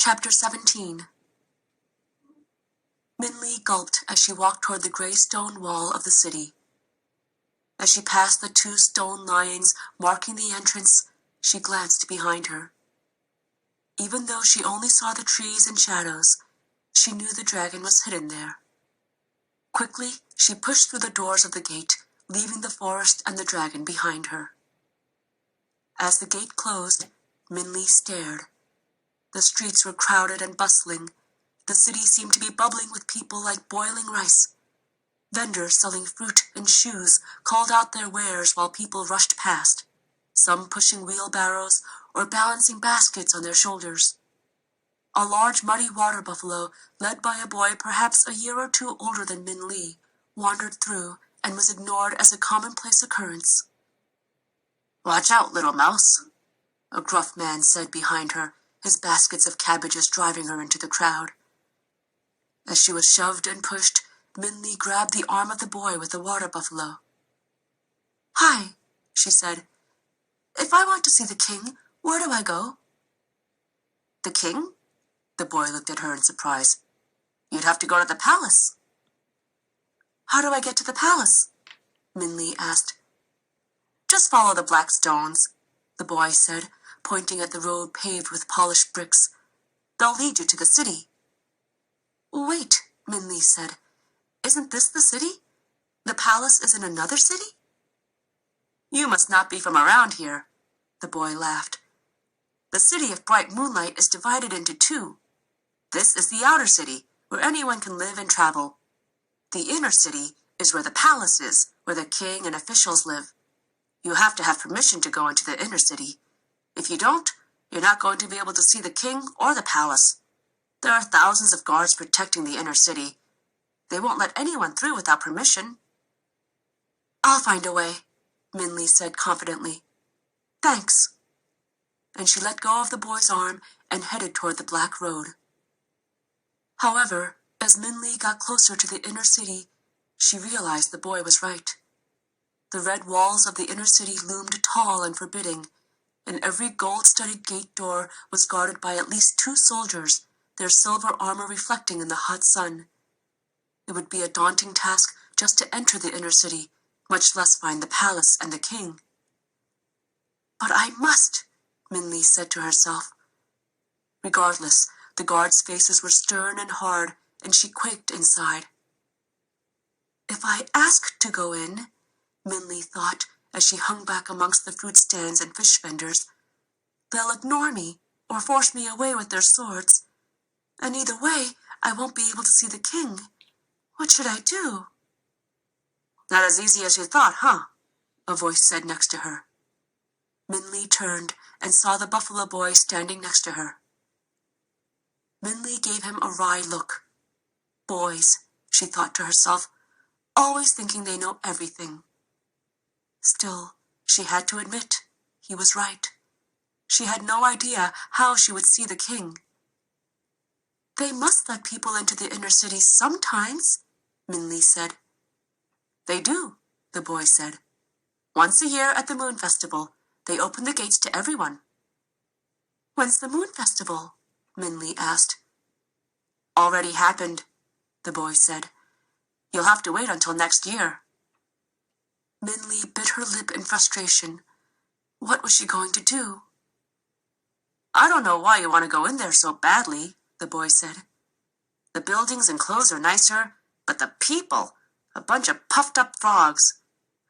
Chapter 17. Minli gulped as she walked toward the gray stone wall of the city. As she passed the 2 stone lions marking the entrance, she glanced behind her. Even though she only saw the trees and shadows, she knew the dragon was hidden there. Quickly, she pushed through the doors of the gate, leaving the forest and the dragon behind her. As the gate closed, Minli stared. The streets were crowded and bustling. The city seemed to be bubbling with people like boiling rice. Vendors selling fruit and shoes called out their wares while people rushed past, some pushing wheelbarrows or balancing baskets on their shoulders. A large muddy water buffalo, led by a boy perhaps a year or 2 older than Minli, wandered through and was ignored as a commonplace occurrence. "Watch out, little mouse," a gruff man said behind her, his baskets of cabbages driving her into the crowd. As she was shoved and pushed, Minli grabbed the arm of the boy with the water buffalo. "Hi," she said. "If I want to see the king, where do I go?" "The king?" The boy looked at her in surprise. "You'd have to go to the palace." "How do I get to the palace?" Minli asked. "Just follow the black stones," the boy said, pointing at the road paved with polished bricks. "They'll lead you to the city." "Wait," Minli said. "Isn't this the city? The palace is in another city?" "You must not be from around here," the boy laughed. "The city of bright moonlight is divided into 2. This is the outer city, where anyone can live and travel. The inner city is where the palace is, where the king and officials live. You have to have permission to go into the inner city. If you don't, you're not going to be able to see the king or the palace. There are thousands of guards protecting the inner city. They won't let anyone through without permission." "I'll find a way," Minli said confidently. "Thanks." And she let go of the boy's arm and headed toward the black road. However, as Minli got closer to the inner city, she realized the boy was right. The red walls of the inner city loomed tall and forbidding, and every gold-studded gate door was guarded by at least 2 soldiers, their silver armor reflecting in the hot sun. It would be a daunting task just to enter the inner city, much less find the palace and the king. "But I must," Minli said to herself. Regardless, the guards' faces were stern and hard, and she quaked inside. "If I ask to go in," Minli thought as she hung back amongst the fruit stands and fish vendors, "they'll ignore me or force me away with their swords. And either way, I won't be able to see the king. What should I do?" "Not as easy as you thought, huh?" a voice said next to her. Minli turned and saw the buffalo boy standing next to her. Minli gave him a wry look. Boys, she thought to herself, always thinking they know everything. Still, she had to admit, he was right. She had no idea how she would see the king. "They must let people into the inner city sometimes," Minli said. "They do," the boy said. "Once a year at the Moon Festival, they open the gates to everyone." "When's the Moon Festival?" Minli asked. "Already happened," the boy said. "You'll have to wait until next year." Minli bit her lip in frustration. What was she going to do? "I don't know why you want to go in there so badly," the boy said. "The buildings and clothes are nicer, but the people, a bunch of puffed-up frogs.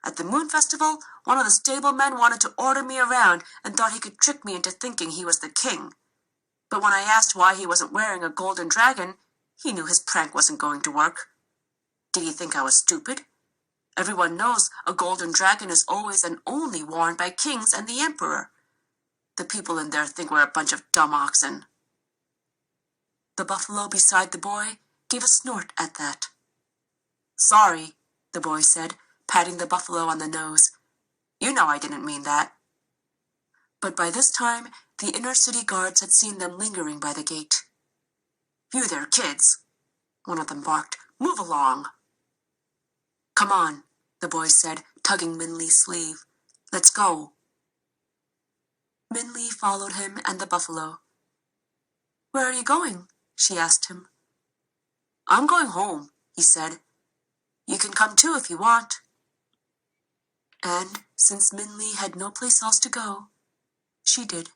At the Moon Festival, one of the stablemen wanted to order me around and thought he could trick me into thinking he was the king. But when I asked why he wasn't wearing a golden dragon, he knew his prank wasn't going to work. Did he think I was stupid? Everyone knows a golden dragon is always and only worn by kings and the emperor. The people in there think we're a bunch of dumb oxen." The buffalo beside the boy gave a snort at that. "Sorry," the boy said, patting the buffalo on the nose. "You know I didn't mean that." But by this time, the inner city guards had seen them lingering by the gate. "You there, kids," one of them barked. "Move along." "Come on," the boy said, tugging Minli's sleeve. "Let's go." Minli followed him and the buffalo. Where are you going? She asked him. I'm going home, he said. You can come too if you want. And since Min Lee had no place else to go, she did.